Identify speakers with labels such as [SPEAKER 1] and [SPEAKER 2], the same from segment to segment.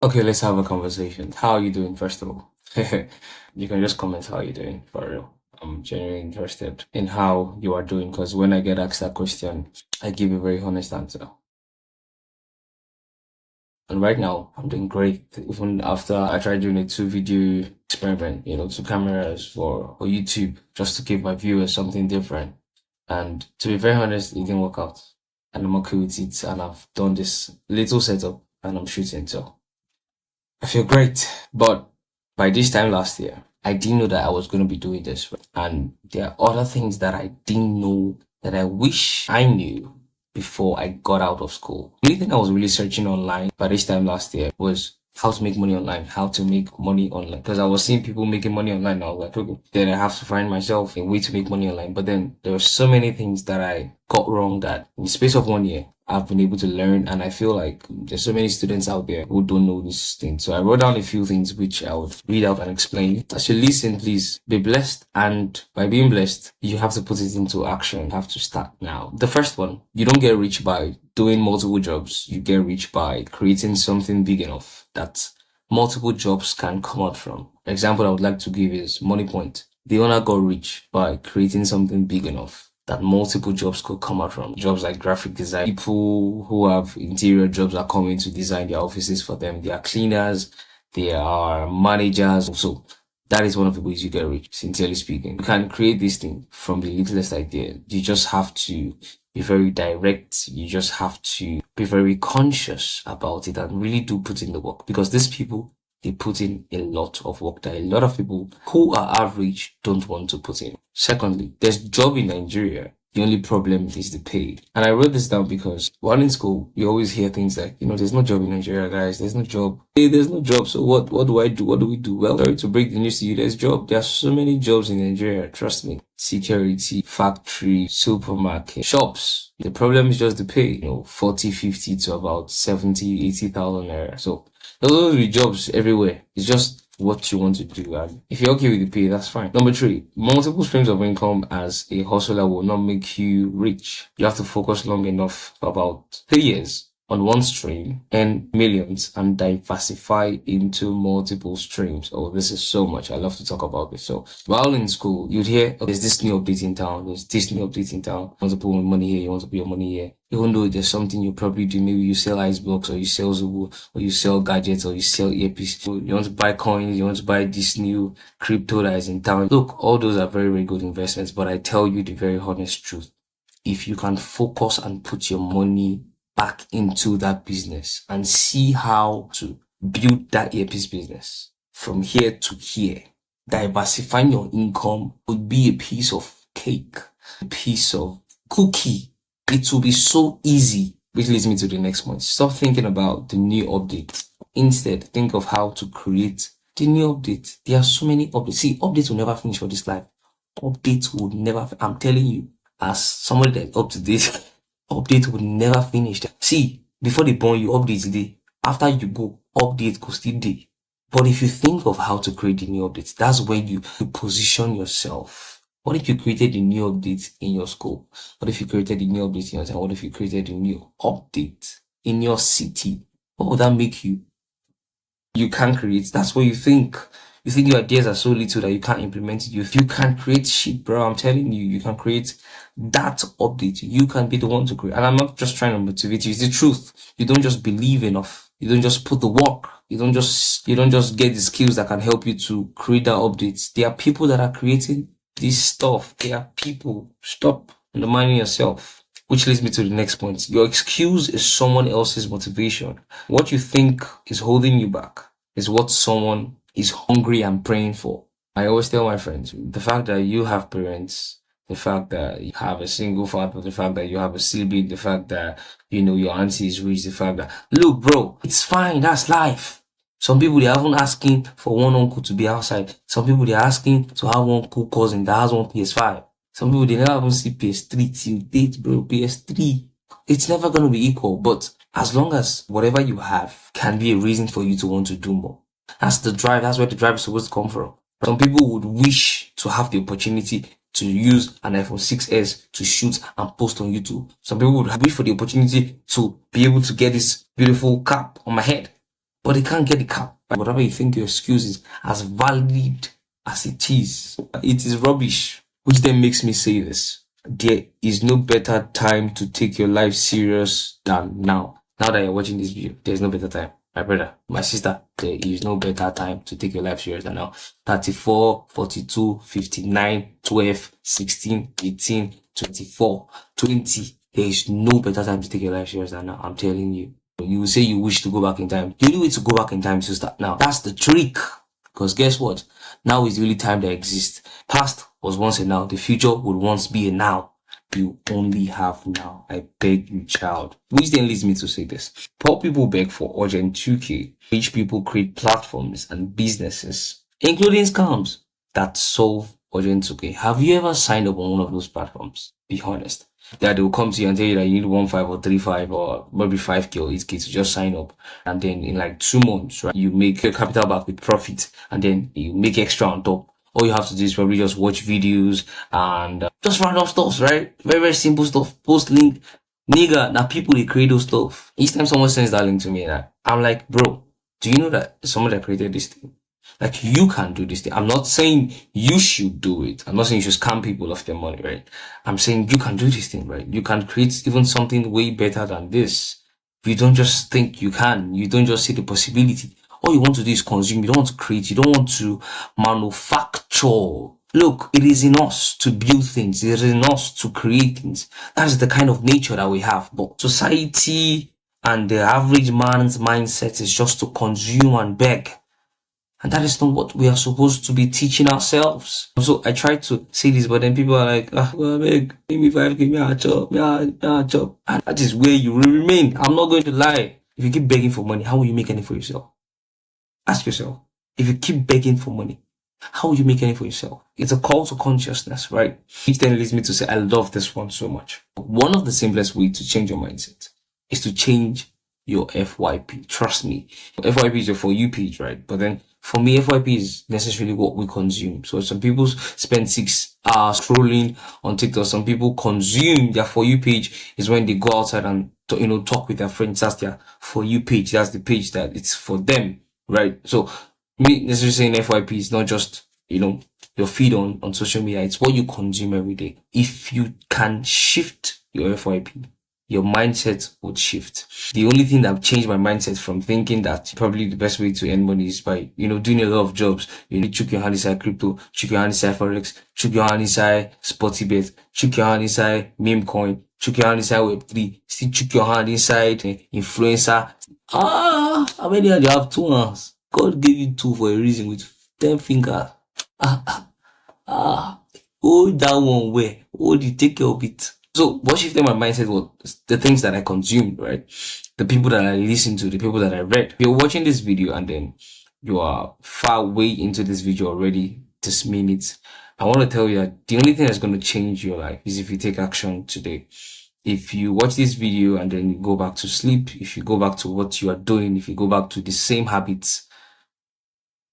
[SPEAKER 1] Okay, let's have a conversation. How are you doing, first of all? You can just comment how you're doing, for real. I'm genuinely interested in how you are doing because when I get asked that question, I give a very honest answer. And right now, I'm doing great. Even after I tried doing a two video experiment, two cameras for YouTube, just to give my viewers something different. And to be very honest, it didn't work out. And I'm okay with it. And I've done this little setup and I'm shooting. So I feel great. But by this time last year, I didn't know that I was going to be doing this. And there are other things that I didn't know that I wish I knew before I got out of school. The only thing I was really searching online by this time last year was how to make money online, how to make money online. Because I was seeing people making money online. I was like, okay, then I have to find myself a way to make money online. But then there were so many things that I got wrong that in the space of 1 year, I've been able to learn, and I feel like there's so many students out there who don't know this thing. So I wrote down a few things which I would read out and explain. As you listen, please be blessed, and by being blessed, you have to put it into action. You have to start now. The first one, you don't get rich by doing multiple jobs. You get rich by creating something big enough that multiple jobs can come out from. Example I would like to give is Money Point. The owner got rich by creating something big enough that multiple jobs could come out from. Jobs like graphic design. People who have interior jobs are coming to design their offices for them. They are cleaners. They are managers. So that is one of the ways you get rich, sincerely speaking. You can create this thing from the littlest idea. You just have to be very direct. You just have to be very conscious about it and really do put in the work, because these people, they put in a lot of work that a lot of people who are average don't want to put in. Secondly, there's job in Nigeria. The only problem is the pay. And I wrote this down because while in school, you always hear things like, there's no job in Nigeria, guys. There's no job. Hey, there's no job. So what do I do? What do we do? Well, sorry to break the news to you. There's job. There are so many jobs in Nigeria. Trust me. Security, factory, supermarket, shops. The problem is just the pay, 40, 50 to about 70, 80,000 naira. So there's will be jobs everywhere. It's just what you want to do. And if you're okay with the pay, that's fine. Number three, multiple streams of income as a hustler will not make you rich. You have to focus long enough for about 3 years on one stream, earn millions, and diversify into multiple streams. Oh, this is so much. I love to talk about this. So while in school, you'd hear, oh, there's this new update in town. There's this new update in town. You want to put money here. You want to put your money here. Even though there's something you probably do, maybe you sell ice blocks, or you sell Zubu, or you sell gadgets, or you sell earpiece. You want to buy coins, you want to buy this new crypto that is in town. Look, all those are very, very good investments, but I tell you the very honest truth. If you can focus and put your money back into that business and see how to build that earpiece business from here to here, diversifying your income would be a piece of cake, a piece of cookie. It will be so easy, which leads me to the next point. Stop thinking about the new update. Instead, think of how to create the new update. There are so many updates. See, updates will never finish for this life. Updates will never, I'm telling you, as somebody that's up to date, update will never finish. See, before they born you, update today. After you go, update go still day. But if you think of how to create the new updates, that's when you position yourself. What if you created a new update in your school? What if you created a new update in your town? What if you created a new update in your city? What would that make you? You can't create. That's what you think. You think your ideas are so little that you can't implement it. You can't create shit, bro. I'm telling you, you can create that update. You can be the one to create. And I'm not just trying to motivate you. It's the truth. You don't just believe enough. You don't just put the work. You don't just get the skills that can help you to create that updates. There are people that are creating this stuff. There are people. Stop undermining yourself. Which leads me to the next point. Your excuse is someone else's motivation. What you think is holding you back is what someone is hungry and praying for. I always tell my friends, the fact that you have parents, the fact that you have a single father, the fact that you have a sibling, the fact that, your auntie is rich, the fact that, look, bro, it's fine. That's life. Some people, they haven't asking for one uncle to be outside. Some people, they're asking to have one cool cousin that has one PS5. Some people, they never even see PS3 till date, bro. PS3. It's never going to be equal, but as long as whatever you have can be a reason for you to want to do more. That's the drive. That's where the drive is supposed to come from. Some people would wish to have the opportunity to use an iPhone 6s to shoot and post on YouTube. Some people would wish for the opportunity to be able to get this beautiful cap on my head. but they can't get the cap. Whatever you think your excuse is, as valid as it is rubbish. Which then makes me say this. There is no better time to take your life serious than now. Now that you're watching this video, there's no better time. My brother, my sister, there is no better time to take your life serious than now. 34, 42, 59, 12, 16, 18, 24, 20. There is no better time to take your life serious than now. I'm telling you. You will say you wish to go back in time. The only way to go back in time is to start now. That's the trick. Because guess what? Now is the only time that exists. Past was once a now. The future would once be a now. You only have now. I beg you, child. Which then leads me to say this. Poor people beg for urgent 2K. Rich people create platforms and businesses, including scams, that solve urgent 2K. Have you ever signed up on one of those platforms? Be honest. That they will come to you and tell you that you need 1.5 or 3.5 or maybe 5K or 8K to just sign up. And then in like 2 months, right, you make your capital back with profit and then you make extra on top. All you have to do is probably just watch videos and just random stuff, right? Very, very simple stuff. Post link. Nigga, now people, they create those stuff. Each time someone sends that link to me, I'm like, bro, do you know that someone that created this thing? Like, you can do this thing. I'm not saying you should do it. I'm not saying you should scam people of their money, right? I'm saying you can do this thing, right? You can create even something way better than this. You don't just think you can. You don't just see the possibility. All you want to do is consume. You don't want to create. You don't want to manufacture. Look, it is in us to build things. It is in us to create things. That is the kind of nature that we have. But society and the average man's mindset is just to consume and beg. And that is not what we are supposed to be teaching ourselves. So I try to say this, but then people are like, well, beg, give me 5, give me a job, a job. And that is where you will remain. I'm not going to lie. If you keep begging for money, how will you make any for yourself? Ask yourself. If you keep begging for money, how will you make any for yourself? It's a call to consciousness, right? Which then leads me to say, I love this one so much. One of the simplest ways to change your mindset is to change your FYP. Trust me. FYP is your For You page, right? But then for me, FYP is necessarily what we consume. So some people spend 6 hours scrolling on TikTok. Some people consume their For You page is when they go outside and, talk with their friends. That's their For You page. That's the page that it's for them, right? So me necessarily saying FYP is not just, your feed on social media. It's what you consume every day. If you can shift your FYP, your mindset would shift. The only thing that changed my mindset from thinking that probably the best way to earn money is by, doing a lot of jobs. You need to chuck your hand inside crypto, chuck your hand inside Forex, chuck your hand inside Sportybet, chuck your hand inside meme coin, chuck your hand inside Web3, still chuck your hand inside influencer. How many do you have? 2 hands. God gave you 2 for a reason with 10 fingers. Hold that one where? Hold it, take care of it. So what shifted my mindset was the things that I consumed, right? The people that I listened to, the people that I read. You're watching this video and then you are far way into this video already this minute. I want to tell you that the only thing that's going to change your life is if you take action today. If you watch this video and then you go back to sleep, if you go back to what you are doing, if you go back to the same habits,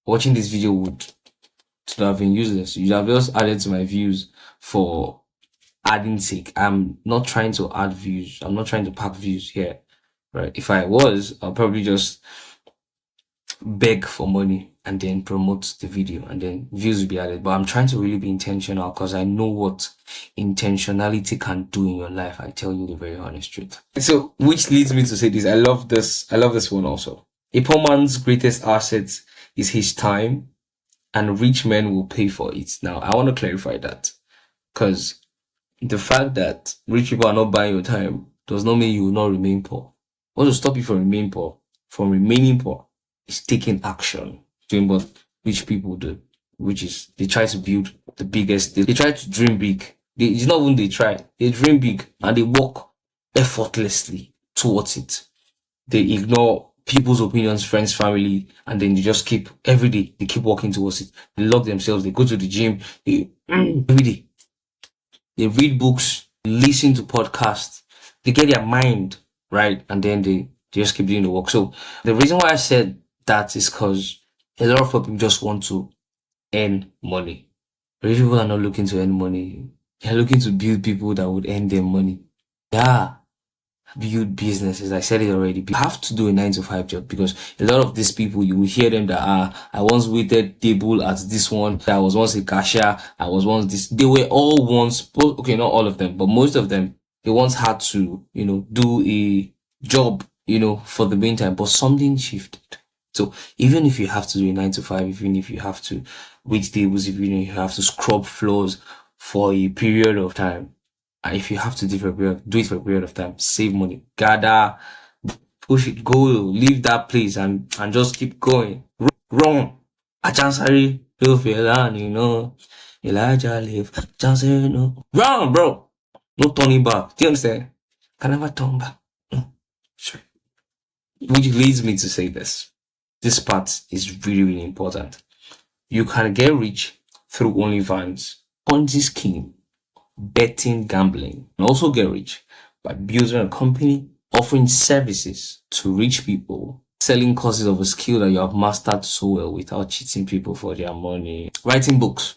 [SPEAKER 1] watching this video would have been useless. You'd have just added to my views for adding sake. I'm not trying to add views. I'm not trying to pack views here, right? If I was, I'll probably just beg for money and then promote the video and then views will be added. But I'm trying to really be intentional because I know what intentionality can do in your life. I tell you the very honest truth. So, which leads me to say this. I love this one also. A poor man's greatest asset is his time, and rich men will pay for it. Now, I want to clarify that because the fact that rich people are not buying your time does not mean you will not remain poor. What will stop you from remaining poor is taking action. Doing what rich people do, which is they try to build the biggest, they try to dream big. It's not even they try, they dream big and they walk effortlessly towards it. They ignore people's opinions, friends, family, and then they just keep, every day, they keep walking towards it. They lock themselves, they go to the gym, every day. They read books, they listen to podcasts, they get their mind right, and then they just keep doing the work. So the reason why I said that is because a lot of people just want to earn money. Rich people are not looking to earn money. They're looking to build people that would earn them money. Yeah. build businesses. I said it already. You have to do a 9 to 5 job, because a lot of these people, you will hear them that, I once waited table at this one. I was once a cashier. I was once this. They were all once, okay, not all of them, but most of them, they once had to, do a job, for the meantime, but something shifted. So even if you have to do a 9 to 5, even if you have to wait tables, if you have to scrub floors for a period of time, and if you have to do it for a period of time, save money, gather, push it, go, leave that place, and just keep going. Run. Achansari, Elijah live. Chansari, no. Run, bro. No turning back. Do you understand? Can never turn back. Sure. Which leads me to say this. This part is really, really important. You can get rich through OnlyFans, Ponzi scheme, betting, gambling, and also get rich by building a company, offering services to rich people, selling courses of a skill that you have mastered so well without cheating people for their money, writing books.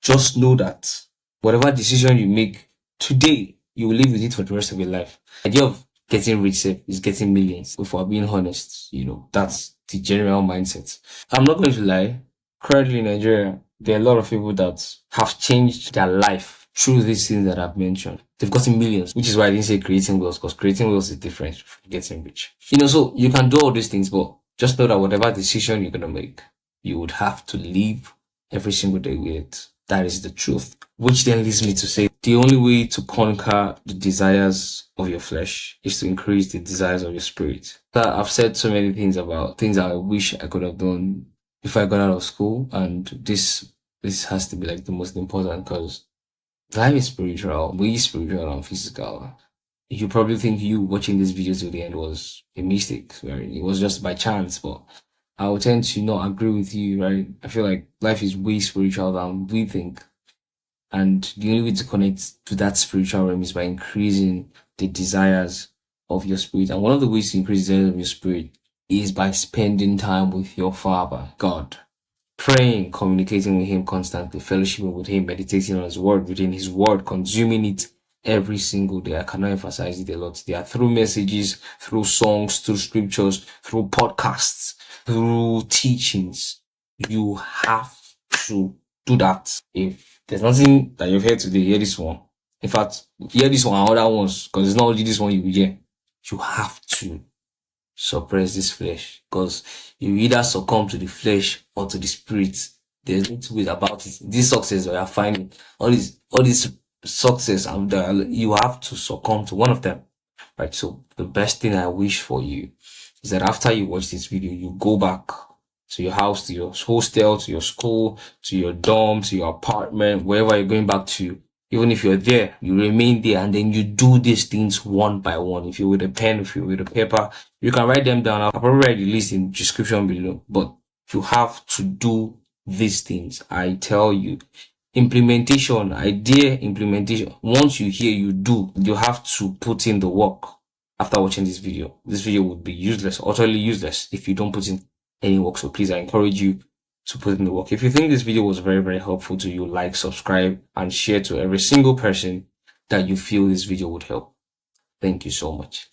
[SPEAKER 1] Just know that whatever decision you make today, you will live with it for the rest of your life. The idea of getting rich is getting millions. If we're being honest, that's the general mindset. I'm not going to lie. Currently in Nigeria, there are a lot of people that have changed their life through these things that I've mentioned. They've gotten millions, which is why I didn't say creating wealth, because creating wealth is different from getting rich. So you can do all these things, but just know that whatever decision you're going to make, you would have to live every single day with it. That is the truth. Which then leads me to say, the only way to conquer the desires of your flesh is to increase the desires of your spirit. I've said so many things about things I wish I could have done if I got out of school, and this has to be like the most important, because life is spiritual, way spiritual and physical. You probably think you watching this video to the end was a mistake, right? It was just by chance, but I would tend to not agree with you, right? I feel like life is way spiritual than we think. And the only way to connect to that spiritual realm is by increasing the desires of your spirit. And one of the ways to increase the desires of your spirit is by spending time with your Father, God. Praying, communicating with Him constantly, fellowshipping with Him, meditating on His Word, reading His Word, consuming it every single day. I cannot emphasize it a lot. They are through messages, through songs, through scriptures, through podcasts, through teachings. You have to do that. If there's nothing that you've heard today, hear this one. In fact, hear this one and other ones, because it's not only this one you will hear. You have to suppress this flesh, because you either succumb to the flesh or to the spirit. There's no two ways about it. This success that you're finding, all this success, and you have to succumb to one of them, right? So the best thing I wish for you is that after you watch this video, you go back to your house, to your hostel, to your school, to your dorm, to your apartment, wherever you're going back to. Even if you're there, you remain there, and then you do these things one by one. If you're with a pen, if you're with a paper, you can write them down. I'll probably write the list in the description below. But you have to do these things. I tell you, implementation, implementation. Once you hear, you do. You have to put in the work. After watching this video would be useless, utterly useless, if you don't put in any work. So please, I encourage you to put in the work. If you think this video was very, very helpful to you, like, subscribe, and share to every single person that you feel this video would help. Thank you so much.